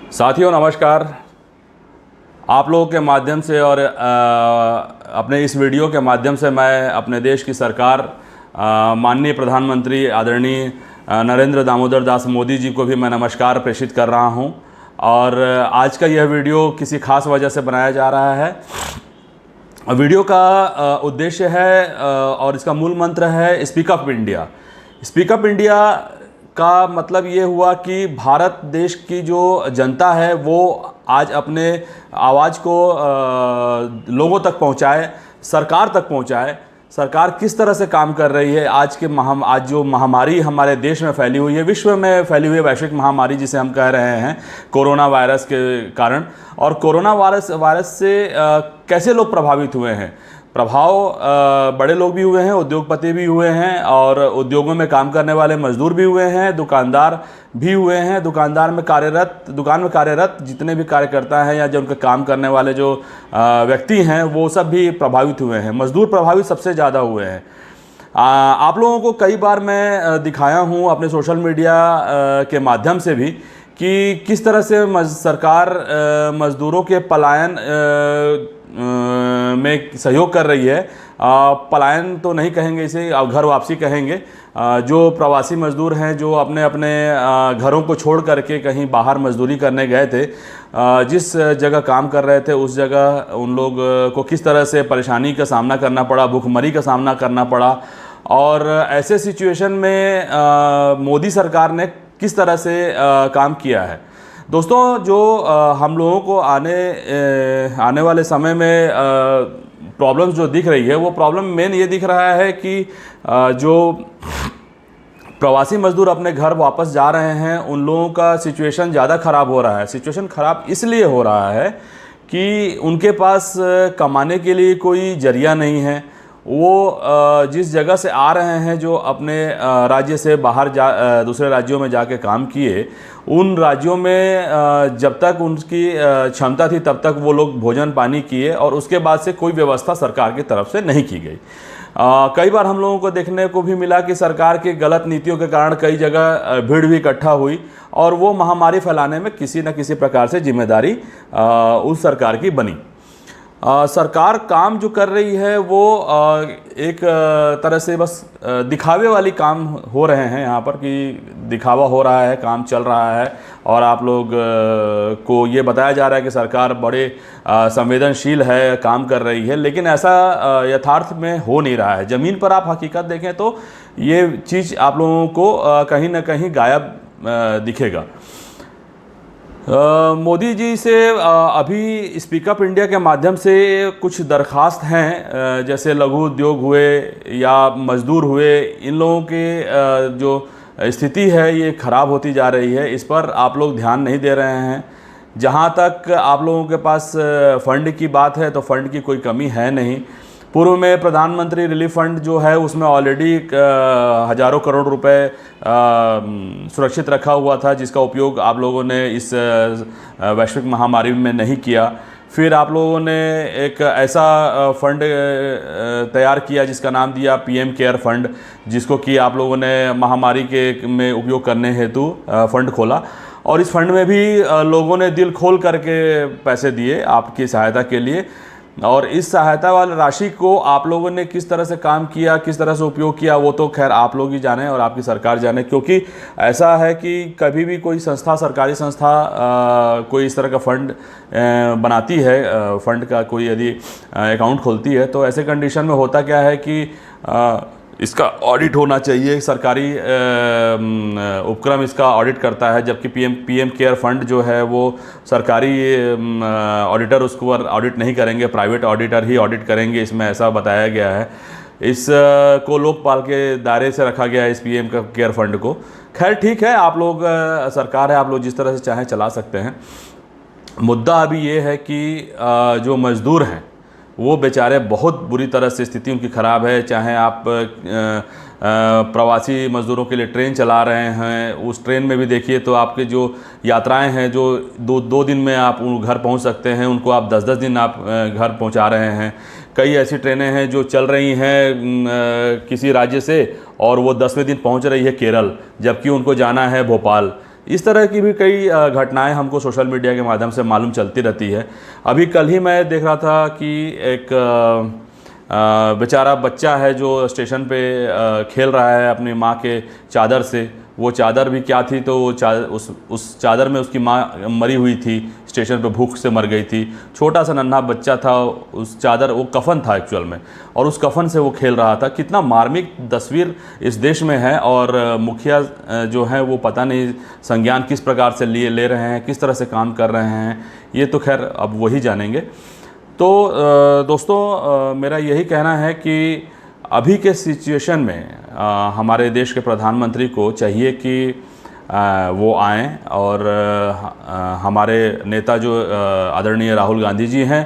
साथियों नमस्कार। आप लोगों के माध्यम से और अपने इस वीडियो के माध्यम से मैं अपने देश की सरकार माननीय प्रधानमंत्री आदरणीय नरेंद्र दामोदर दास मोदी जी को भी मैं नमस्कार प्रेषित कर रहा हूं। और आज का यह वीडियो किसी खास वजह से बनाया जा रहा है। वीडियो का उद्देश्य है और इसका मूल मंत्र है speak up India. Speak up India का मतलब ये हुआ कि भारत देश की जो जनता है वो आज अपने आवाज़ को लोगों तक पहुंचाए, सरकार तक पहुंचाए। सरकार किस तरह से काम कर रही है आज जो महामारी हमारे देश में फैली हुई है, विश्व में फैली हुई है वैश्विक महामारी जिसे हम कह रहे हैं कोरोना वायरस के कारण, और कोरोना वायरस से कैसे लोग प्रभावित हुए हैं। प्रभाव बड़े लोग भी हुए हैं, उद्योगपति भी हुए हैं, और उद्योगों में काम करने वाले मजदूर भी हुए हैं, दुकानदार भी हुए हैं। दुकान में कार्यरत जितने भी कार्यकर्ता हैं या जो उनके काम करने वाले जो व्यक्ति हैं वो सब भी प्रभावित हुए हैं। मजदूर प्रभावित सबसे ज़्यादा हुए हैं। आप लोगों को कई बार मैं दिखाया हूँ अपने सोशल मीडिया के माध्यम से भी कि किस तरह से सरकार मजदूरों के पलायन में सहयोग कर रही है। पलायन तो नहीं कहेंगे इसे, घर वापसी कहेंगे। जो प्रवासी मजदूर हैं जो अपने अपने घरों को छोड़ करके कहीं बाहर मजदूरी करने गए थे, जिस जगह काम कर रहे थे उस जगह उन लोग को किस तरह से परेशानी का सामना करना पड़ा, भूखमरी का सामना करना पड़ा। और ऐसे सिचुएशन में मोदी सरकार ने किस तरह से काम किया है। दोस्तों, जो हम लोगों को आने वाले समय में प्रॉब्लम्स जो दिख रही है वो प्रॉब्लम मेन ये दिख रहा है कि जो प्रवासी मजदूर अपने घर वापस जा रहे हैं उन लोगों का सिचुएशन ज़्यादा ख़राब हो रहा है। सिचुएशन ख़राब इसलिए हो रहा है कि उनके पास कमाने के लिए कोई जरिया नहीं है। वो जिस जगह से आ रहे हैं, जो अपने राज्य से बाहर दूसरे राज्यों में जाके काम किए, उन राज्यों में जब तक उनकी क्षमता थी तब तक वो लोग भोजन पानी किए, और उसके बाद से कोई व्यवस्था सरकार की तरफ से नहीं की गई। कई बार हम लोगों को देखने को भी मिला कि सरकार की गलत नीतियों के कारण कई जगह भीड़ भी इकट्ठा हुई, और वो महामारी फैलाने में किसी न किसी प्रकार से जिम्मेदारी उस सरकार की बनी। सरकार काम जो कर रही है वो एक तरह से बस दिखावे वाली काम हो रहे हैं यहाँ पर, कि दिखावा हो रहा है, काम चल रहा है, और आप लोग को ये बताया जा रहा है कि सरकार बड़े संवेदनशील है, काम कर रही है, लेकिन ऐसा यथार्थ में हो नहीं रहा है। ज़मीन पर आप हकीकत देखें तो ये चीज़ आप लोगों को कहीं ना कहीं गायब दिखेगा। मोदी जी से अभी स्पीक अप इंडिया के माध्यम से कुछ दरख्वास्त हैं, जैसे लघु उद्योग हुए या मजदूर हुए, इन लोगों के जो स्थिति है ये ख़राब होती जा रही है। इस पर आप लोग ध्यान नहीं दे रहे हैं। जहाँ तक आप लोगों के पास फ़ंड की बात है तो फ़ंड की कोई कमी है नहीं। पूर्व में प्रधानमंत्री रिलीफ फंड जो है उसमें ऑलरेडी हज़ारों करोड़ रुपए सुरक्षित रखा हुआ था, जिसका उपयोग आप लोगों ने इस वैश्विक महामारी में नहीं किया। फिर आप लोगों ने एक ऐसा फंड तैयार किया जिसका नाम दिया पीएम केयर फंड, जिसको कि आप लोगों ने महामारी के में उपयोग करने हेतु फंड खोला, और इस फंड में भी लोगों ने दिल खोल करके पैसे दिए आपकी सहायता के लिए। और इस सहायता वाली राशि को आप लोगों ने किस तरह से काम किया, किस तरह से उपयोग किया, वो तो खैर आप लोग ही जाने और आपकी सरकार जाने। क्योंकि ऐसा है कि कभी भी कोई संस्था, सरकारी संस्था कोई इस तरह का फंड बनाती है, फंड का कोई यदि अकाउंट खोलती है, तो ऐसे कंडीशन में होता क्या है कि इसका ऑडिट होना चाहिए। सरकारी उपक्रम इसका ऑडिट करता है, जबकि पीएम केयर फंड जो है वो सरकारी ऑडिटर उसको ऑडिट नहीं करेंगे, प्राइवेट ऑडिटर ही ऑडिट करेंगे, इसमें ऐसा बताया गया है। इस को लोकपाल के दायरे से रखा गया है इस पीएम केयर फंड को। खैर ठीक है, आप लोग सरकार है, आप लोग जिस तरह से चाहें चला सकते हैं। मुद्दा अभी ये है कि जो मज़दूर हैं वो बेचारे बहुत बुरी तरह से स्थिति उनकी ख़राब है। चाहे आप प्रवासी मज़दूरों के लिए ट्रेन चला रहे हैं, उस ट्रेन में भी देखिए तो आपके जो यात्राएं हैं, जो दो दिन में आप घर पहुंच सकते हैं, उनको आप 10-10 दिन आप घर पहुंचा रहे हैं। कई ऐसी ट्रेनें हैं जो चल रही हैं किसी राज्य से और वो 10वें दिन पहुंच रही है केरल, जबकि उनको जाना है भोपाल। इस तरह की भी कई घटनाएं हमको सोशल मीडिया के माध्यम से मालूम चलती रहती है। अभी कल ही मैं देख रहा था कि एक बेचारा बच्चा है जो स्टेशन पे खेल रहा है अपनी माँ के चादर से। वो चादर भी क्या थी, तो वो उस चादर में उसकी माँ मरी हुई थी, स्टेशन पे भूख से मर गई थी। छोटा सा नन्हा बच्चा था, उस चादर वो कफन था एक्चुअल में, और उस कफन से वो खेल रहा था। कितना मार्मिक तस्वीर इस देश में है, और मुखिया जो है वो पता नहीं संज्ञान किस प्रकार से ले रहे हैं, किस तरह से काम कर रहे हैं, ये तो खैर अब वही जानेंगे। तो दोस्तों, मेरा यही कहना है कि अभी के सिचुएशन में हमारे देश के प्रधानमंत्री को चाहिए कि वो आएँ, और हमारे नेता जो आदरणीय राहुल गांधी जी हैं,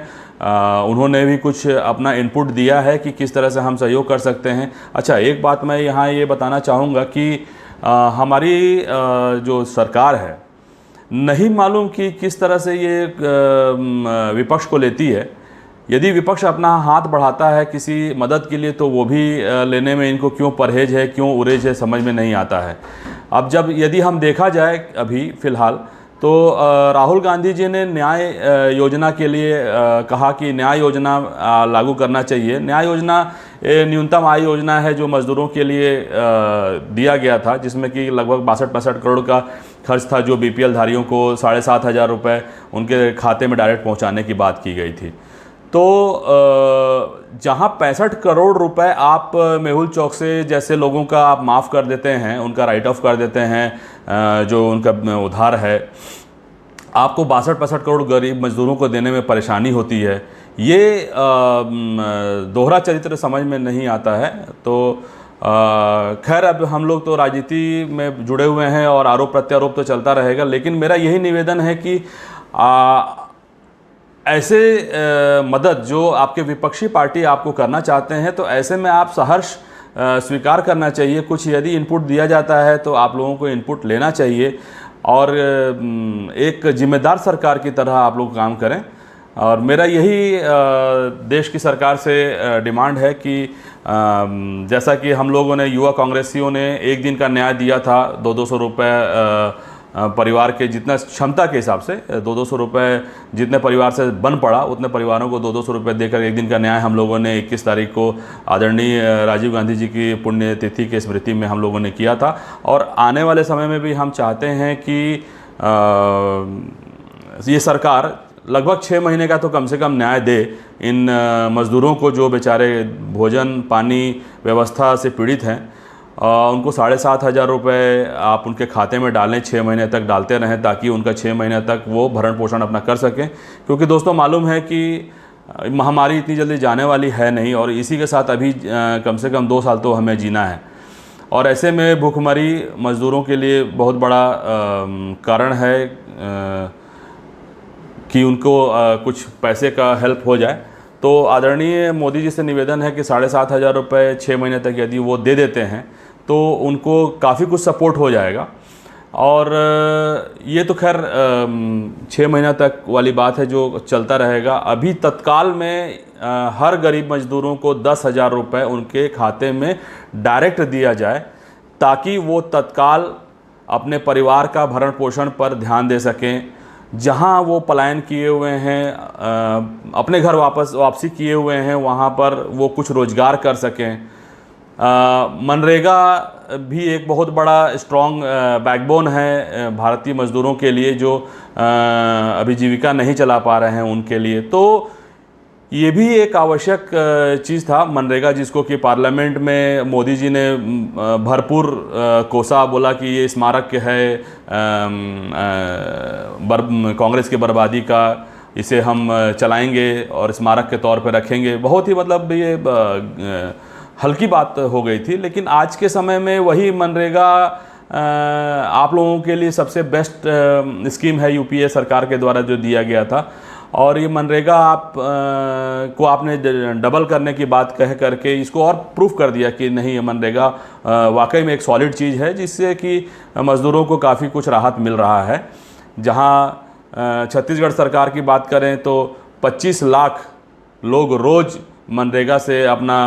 उन्होंने भी कुछ अपना इनपुट दिया है कि किस तरह से हम सहयोग कर सकते हैं। अच्छा, एक बात मैं यहाँ ये बताना चाहूँगा कि हमारी जो सरकार है, नहीं मालूम कि किस तरह से ये विपक्ष को लेती है। यदि विपक्ष अपना हाथ बढ़ाता है किसी मदद के लिए, तो वो भी लेने में इनको क्यों परहेज है, क्यों उरेज है, समझ में नहीं आता है। अब यदि हम देखा जाए अभी फ़िलहाल, तो राहुल गांधी जी ने न्याय योजना के लिए कहा कि न्याय योजना लागू करना चाहिए। न्याय योजना न्यूनतम आय योजना है जो मज़दूरों के लिए दिया गया था, जिसमें कि लगभग 62-65 करोड़ का खर्च था, जो BPL धारियों को 7,500 रुपये उनके खाते में डायरेक्ट पहुंचाने की बात की गई थी। तो जहां 65 करोड़ रुपए आप मेहुल चौकसे जैसे लोगों का आप माफ़ कर देते हैं, उनका राइट ऑफ कर देते हैं, जो उनका उधार है, आपको 62-65 करोड़ गरीब मजदूरों को देने में परेशानी होती है। ये दोहरा चरित्र समझ में नहीं आता है। तो खैर, अब हम लोग तो राजनीति में जुड़े हुए हैं और आरोप प्रत्यारोप तो चलता रहेगा, लेकिन मेरा यही निवेदन है कि ऐसे मदद जो आपके विपक्षी पार्टी आपको करना चाहते हैं, तो ऐसे में आप सहर्ष स्वीकार करना चाहिए। कुछ यदि इनपुट दिया जाता है तो आप लोगों को इनपुट लेना चाहिए, और एक जिम्मेदार सरकार की तरह आप लोग काम करें। और मेरा यही देश की सरकार से डिमांड है कि जैसा कि हम लोगों ने, युवा कांग्रेसियों ने एक दिन का न्याय दिया था, 200-200 रुपये परिवार के जितना क्षमता के हिसाब से, 200-200 रुपये जितने परिवार से बन पड़ा उतने परिवारों को 200-200 रुपये देकर एक दिन का न्याय हम लोगों ने 21 तारीख को आदरणीय राजीव गांधी जी की पुण्यतिथि के स्मृति में हम लोगों ने किया था। और आने वाले समय में भी हम चाहते हैं कि ये सरकार लगभग 6 महीने का तो कम से कम न्याय दे इन मज़दूरों को, जो बेचारे भोजन पानी व्यवस्था से पीड़ित हैं। उनको 7,500 रुपये आप उनके खाते में डालें, 6 महीने तक डालते रहें, ताकि उनका 6 महीने तक वो भरण पोषण अपना कर सकें। क्योंकि दोस्तों, मालूम है कि महामारी इतनी जल्दी जाने वाली है नहीं, और इसी के साथ अभी कम से कम 2 साल तो हमें जीना है। और ऐसे में भूखमरी मज़दूरों के लिए बहुत बड़ा कारण है कि उनको कुछ पैसे का हेल्प हो जाए। तो आदरणीय मोदी जी से निवेदन है कि 7,500 रुपये 6 महीने तक यदि वो दे देते हैं तो उनको काफ़ी कुछ सपोर्ट हो जाएगा। और ये तो खैर 6 महीना तक वाली बात है जो चलता रहेगा। अभी तत्काल में हर गरीब मजदूरों को 10,000 रुपये उनके खाते में डायरेक्ट दिया जाए, ताकि वो तत्काल अपने परिवार का भरण पोषण पर ध्यान दे सकें। जहां वो पलायन किए हुए हैं, अपने घर वापसी किए हुए हैं, वहां पर वो कुछ रोज़गार कर सकें। मनरेगा भी एक बहुत बड़ा स्ट्रॉन्ग बैकबोन है भारतीय मज़दूरों के लिए, जो अभी जीविका नहीं चला पा रहे हैं उनके लिए। तो ये भी एक आवश्यक चीज़ था मनरेगा, जिसको कि पार्लियामेंट में मोदी जी ने भरपूर कोसा, बोला कि ये स्मारक है कांग्रेस की बर्बादी का, इसे हम चलाएंगे और स्मारक के तौर पे रखेंगे। बहुत ही मतलब ये हल्की बात हो गई थी, लेकिन आज के समय में वही मनरेगा आप लोगों के लिए सबसे बेस्ट स्कीम है यूपीए सरकार के द्वारा जो दिया गया था। और ये मनरेगा को आपने डबल करने की बात कह करके इसको और प्रूफ कर दिया कि नहीं, ये मनरेगा वाकई में एक सॉलिड चीज़ है, जिससे कि मज़दूरों को काफ़ी कुछ राहत मिल रहा है। जहां छत्तीसगढ़ सरकार की बात करें तो 25 लाख लोग रोज़ मनरेगा से अपना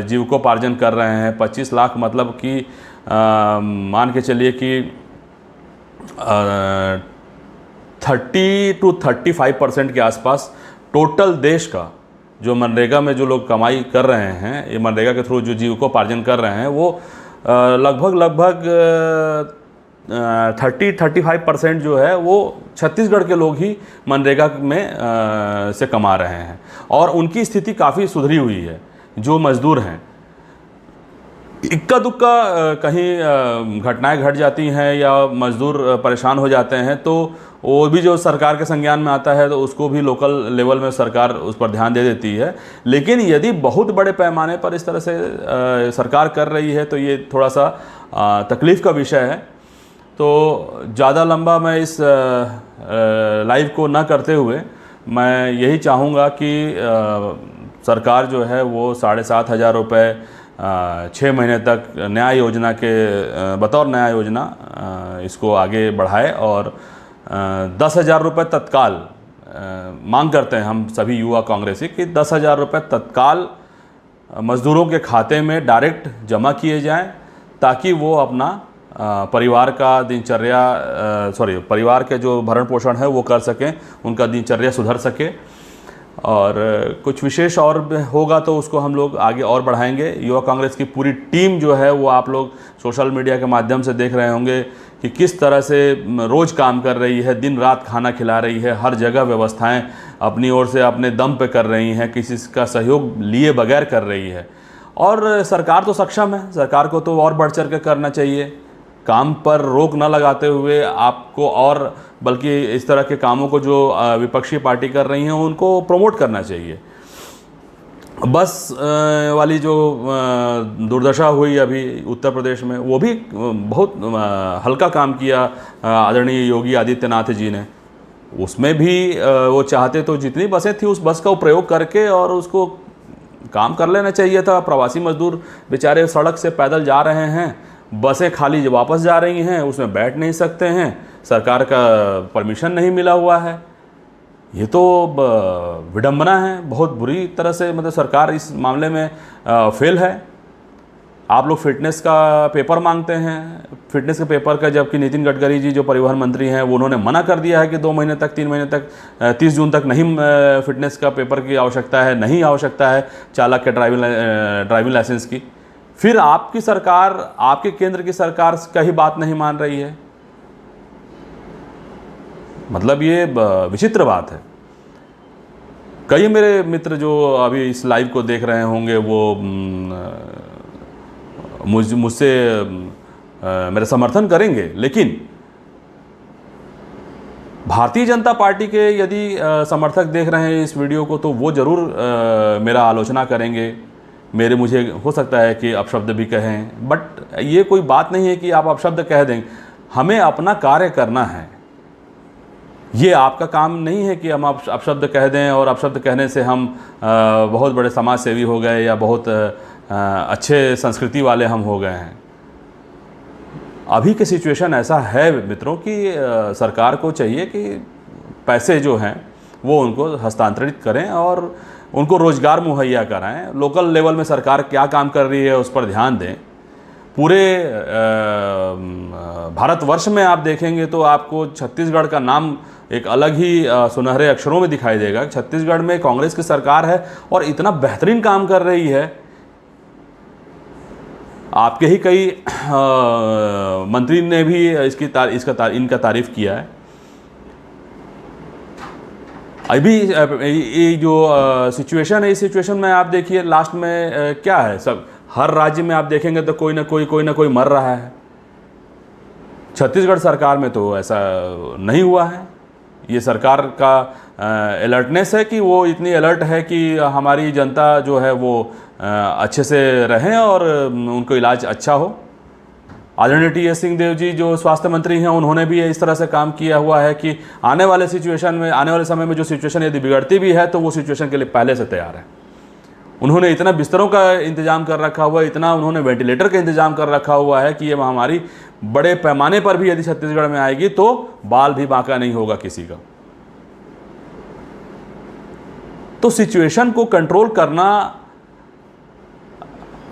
जीविकोपार्जन कर रहे हैं। 25 लाख मतलब कि मान के चलिए कि 30-35% के आसपास टोटल देश का जो मनरेगा में जो लोग कमाई कर रहे हैं, ये मनरेगा के थ्रू जो जीविकोपार्जन कर रहे हैं, वो लगभग 30-35% जो है वो छत्तीसगढ़ के लोग ही मनरेगा में से कमा रहे हैं। और उनकी स्थिति काफ़ी सुधरी हुई है। जो मज़दूर हैं, इक्का दुक्का कहीं घटनाएं घट जाती हैं या मज़दूर परेशान हो जाते हैं, तो वो भी जो सरकार के संज्ञान में आता है तो उसको भी लोकल लेवल में सरकार उस पर ध्यान दे देती है। लेकिन यदि बहुत बड़े पैमाने पर इस तरह से सरकार कर रही है तो ये थोड़ा सा तकलीफ़ का विषय है। तो ज़्यादा लंबा मैं इस लाइव को ना करते हुए मैं यही चाहूँगा कि सरकार जो है वो 7,500 रुपये 6 महीने तक नया योजना के बतौर नया योजना इसको आगे बढ़ाए और 10,000 रुपये तत्काल मांग करते हैं हम सभी युवा कांग्रेसी कि 10,000 रुपये तत्काल मज़दूरों के खाते में डायरेक्ट जमा किए जाएं, ताकि वो अपना परिवार का परिवार के जो भरण पोषण है वो कर सकें, उनका दिनचर्या सुधर सके। और कुछ विशेष और होगा तो उसको हम लोग आगे और बढ़ाएंगे। युवा कांग्रेस की पूरी टीम जो है वो आप लोग सोशल मीडिया के माध्यम से देख रहे होंगे कि किस तरह से रोज़ काम कर रही है, दिन रात खाना खिला रही है, हर जगह व्यवस्थाएं अपनी ओर से अपने दम पे कर रही हैं, किसी का सहयोग लिए बगैर कर रही है। और सरकार तो सक्षम है, सरकार को तो और बढ़ चढ़ के करना चाहिए। काम पर रोक न लगाते हुए आपको और बल्कि इस तरह के कामों को जो विपक्षी पार्टी कर रही हैं उनको प्रमोट करना चाहिए। बस वाली जो दुर्दशा हुई अभी उत्तर प्रदेश में, वो भी बहुत हल्का काम किया आदरणीय योगी आदित्यनाथ जी ने। उसमें भी वो चाहते तो जितनी बसें थी उस बस का प्रयोग करके और उसको काम कर लेना चाहिए था। प्रवासी मजदूर बेचारे सड़क से पैदल जा रहे हैं, बसें खाली वापस जा रही हैं, उसमें बैठ नहीं सकते हैं, सरकार का परमिशन नहीं मिला हुआ है। ये तो विडंबना है, बहुत बुरी तरह से। मतलब सरकार इस मामले में फेल है। आप लोग फिटनेस का पेपर मांगते हैं, फिटनेस के पेपर का, जबकि नितिन गडकरी जी जो परिवहन मंत्री हैं वो उन्होंने मना कर दिया है कि 2 महीने तक 3 महीने तक 30 जून तक नहीं फिटनेस का पेपर की आवश्यकता है, नहीं आवश्यकता है चालक के ड्राइविंग लाइसेंस की। फिर आपकी सरकार, आपके केंद्र की सरकार का ही बात नहीं मान रही है। मतलब ये विचित्र बात है। कई मेरे मित्र जो अभी इस लाइव को देख रहे होंगे वो मुझसे मेरा समर्थन करेंगे, लेकिन भारतीय जनता पार्टी के यदि समर्थक देख रहे हैं इस वीडियो को तो वो ज़रूर मेरा आलोचना करेंगे। मुझे हो सकता है कि अपशब्द भी कहें, बट ये कोई बात नहीं है कि आप अपशब्द कह दें। हमें अपना कार्य करना है। ये आपका काम नहीं है कि हम अपशब्द कह दें और अपशब्द कहने से हम बहुत बड़े समाज सेवी हो गए या बहुत अच्छे संस्कृति वाले हम हो गए हैं। अभी की सिचुएशन ऐसा है मित्रों कि सरकार को चाहिए कि पैसे जो हैं वो उनको हस्तांतरित करें और उनको रोज़गार मुहैया कराएं। लोकल लेवल में सरकार क्या काम कर रही है उस पर ध्यान दें। पूरे भारतवर्ष में आप देखेंगे तो आपको छत्तीसगढ़ का नाम एक अलग ही सुनहरे अक्षरों में दिखाई देगा। छत्तीसगढ़ में कांग्रेस की सरकार है और इतना बेहतरीन काम कर रही है। आपके ही कई मंत्री ने भी इनका तारीफ़ किया है। अभी ये जो सिचुएशन है, इस सिचुएशन में आप देखिए लास्ट में क्या है, सब हर राज्य में आप देखेंगे तो कोई ना कोई मर रहा है। छत्तीसगढ़ सरकार में तो ऐसा नहीं हुआ है। ये सरकार का अलर्टनेस है कि वो इतनी अलर्ट है कि हमारी जनता जो है वो अच्छे से रहें और उनको इलाज अच्छा हो। आदरणीय टी.एस. सिंहदेव जी जो स्वास्थ्य मंत्री हैं उन्होंने भी इस तरह से काम किया हुआ है कि आने वाले समय में जो सिचुएशन यदि बिगड़ती भी है तो वो सिचुएशन के लिए पहले से तैयार है। उन्होंने इतना बिस्तरों का इंतजाम कर रखा हुआ है, इतना उन्होंने वेंटिलेटर का इंतजाम कर रखा हुआ है कि ये महामारी बड़े पैमाने पर भी यदि छत्तीसगढ़ में आएगी तो बाल भी बांका नहीं होगा किसी का। तो सिचुएशन को कंट्रोल करना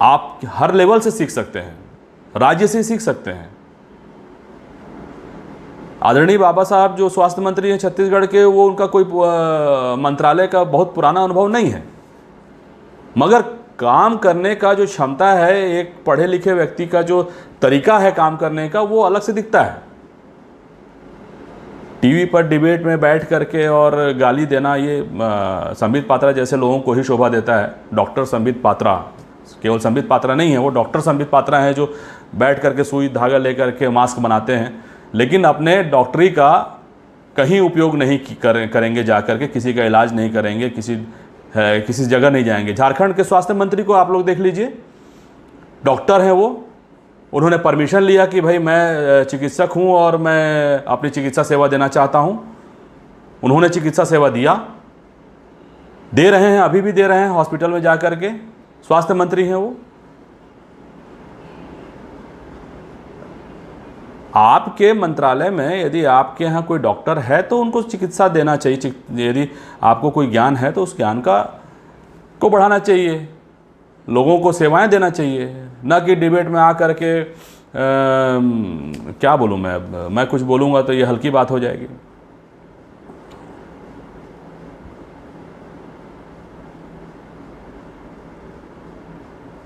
आप हर लेवल से सीख सकते हैं, राज्य से सीख सकते हैं। आदरणीय बाबा साहब जो स्वास्थ्य मंत्री हैं छत्तीसगढ़ के, वो उनका कोई मंत्रालय का बहुत पुराना अनुभव नहीं है, मगर काम करने का जो क्षमता है, एक पढ़े लिखे व्यक्ति का जो तरीका है काम करने का, वो अलग से दिखता है। टीवी पर डिबेट में बैठ करके और गाली देना, ये संबित पात्रा जैसे लोगों को ही शोभा देता है। डॉक्टर संबित पात्रा, केवल संबित पात्रा नहीं है, वो डॉक्टर संबित पात्रा हैं जो बैठ करके सुई धागा लेकर के मास्क बनाते हैं, लेकिन अपने डॉक्टरी का कहीं उपयोग नहीं करेंगे, जा करके किसी का इलाज नहीं करेंगे, किसी जगह नहीं जाएंगे। झारखंड के स्वास्थ्य मंत्री को आप लोग देख लीजिए, डॉक्टर हैं वो, उन्होंने परमिशन लिया कि भाई मैं चिकित्सक हूं और मैं अपनी चिकित्सा सेवा देना चाहता हूं। उन्होंने चिकित्सा सेवा दिया, दे रहे हैं, अभी भी दे रहे हैं हॉस्पिटल में जाकर के, स्वास्थ्य मंत्री हैं वो। आपके मंत्रालय में यदि आपके यहाँ कोई डॉक्टर है तो उनको चिकित्सा देना चाहिए। यदि आपको कोई ज्ञान है तो उस ज्ञान को बढ़ाना चाहिए, लोगों को सेवाएं देना चाहिए, ना कि डिबेट में आकर के क्या बोलूँ मैं कुछ बोलूँगा तो ये हल्की बात हो जाएगी।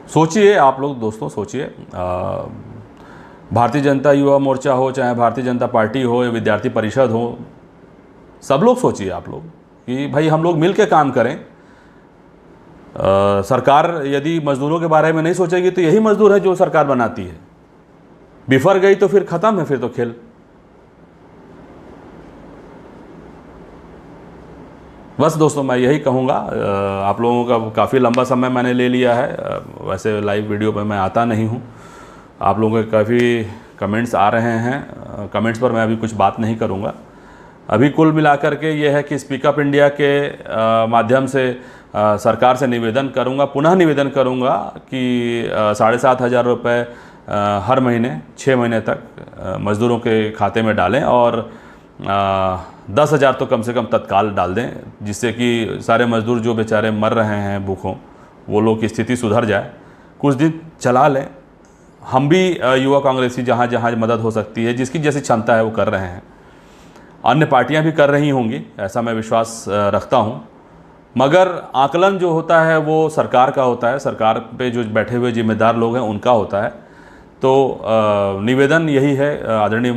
सोचिए आप लोग, दोस्तों सोचिए, भारतीय जनता युवा मोर्चा हो, चाहे भारतीय जनता पार्टी हो या विद्यार्थी परिषद हो, सब लोग सोचिए आप लोग कि भाई हम लोग मिल के काम करें। सरकार यदि मजदूरों के बारे में नहीं सोचेगी तो यही मजदूर है जो सरकार बनाती है। बिफर गई तो फिर ख़त्म है, फिर तो खेल। बस दोस्तों मैं यही कहूँगा। आप लोगों का काफ़ी लंबा समय मैंने ले लिया है, वैसे लाइव वीडियो पर मैं आता नहीं हूँ। आप लोगों के काफ़ी कमेंट्स आ रहे हैं, कमेंट्स पर मैं अभी कुछ बात नहीं करूँगा। अभी कुल मिलाकर के ये है कि स्पीक अप इंडिया के माध्यम से सरकार से निवेदन करूंगा, पुनः निवेदन करूंगा कि 7,500 रुपये हर महीने 6 महीने तक मज़दूरों के खाते में डालें और 10,000 तो कम से कम तत्काल डाल दें, जिससे कि सारे मज़दूर जो बेचारे मर रहे हैं भूखों, वो लोग की स्थिति सुधर जाए। कुछ दिन चला लें। हम भी युवा कांग्रेसी जहाँ जहाँ मदद हो सकती है, जिसकी जैसी क्षमता है वो कर रहे हैं। अन्य पार्टियां भी कर रही होंगी, ऐसा मैं विश्वास रखता हूं, मगर आकलन जो होता है वो सरकार का होता है, सरकार पे जो बैठे हुए जिम्मेदार लोग हैं उनका होता है। तो निवेदन यही है आदरणीय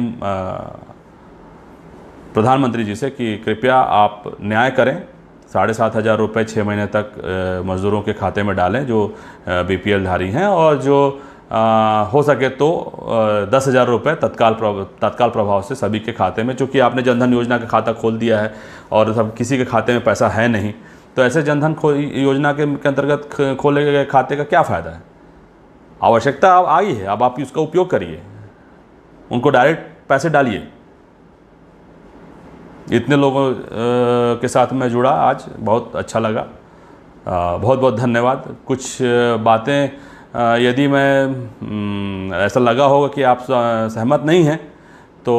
प्रधानमंत्री जी से कि कृपया आप न्याय करें, 7,500 रुपये 6 महीने तक मज़दूरों के खाते में डालें जो BPL धारी हैं, और जो हो सके तो 10,000 रुपये तत्काल प्रभाव से सभी के खाते में। चूँकि आपने जनधन योजना का खाता खोल दिया है और सब किसी के खाते में पैसा है नहीं, तो ऐसे जनधन योजना के अंतर्गत खोले गए खाते का क्या फ़ायदा है। आवश्यकता अब आई है, अब आप उसका उपयोग करिए, उनको डायरेक्ट पैसे डालिए। इतने लोगों के साथ मैं जुड़ा आज, बहुत अच्छा लगा, बहुत बहुत धन्यवाद। कुछ बातें यदि मैं ऐसा लगा होगा कि आप सहमत नहीं हैं तो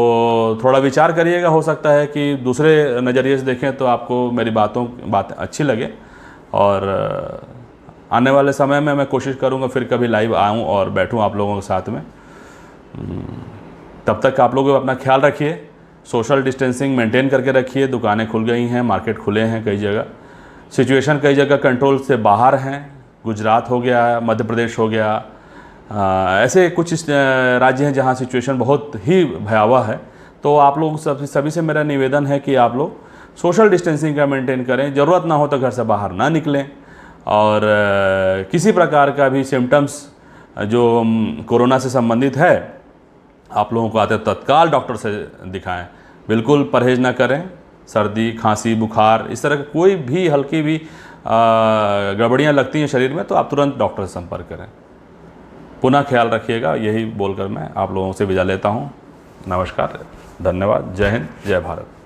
थोड़ा विचार करिएगा। हो सकता है कि दूसरे नज़रिए से देखें तो आपको मेरी बातें अच्छी लगे, और आने वाले समय में मैं कोशिश करूंगा फिर कभी लाइव आऊं और बैठूं आप लोगों के साथ में। तब तक आप लोग अपना ख्याल रखिए, सोशल डिस्टेंसिंग मेंटेन करके रखिए। दुकानें खुल गई हैं, मार्केट खुले हैं कई जगह, सिचुएशन कई जगह कंट्रोल से बाहर हैं। गुजरात हो गया, मध्य प्रदेश हो गया, ऐसे कुछ राज्य हैं जहां सिचुएशन बहुत ही भयावह है। तो आप लोग सभी से मेरा निवेदन है कि आप लोग सोशल डिस्टेंसिंग का मेंटेन करें, ज़रूरत ना हो तो घर से बाहर ना निकलें, और किसी प्रकार का भी सिम्टम्स जो कोरोना से संबंधित है आप लोगों को आते तत्काल डॉक्टर से दिखाएं। बिल्कुल परहेज ना करें। सर्दी, खांसी, बुखार, इस तरह की कोई भी हल्की भी गड़बड़ियाँ लगती हैं शरीर में तो आप तुरंत डॉक्टर से संपर्क करें। पुनः ख्याल रखिएगा, यही बोलकर मैं आप लोगों से विदा लेता हूँ। नमस्कार, धन्यवाद, जय हिंद, जय भारत।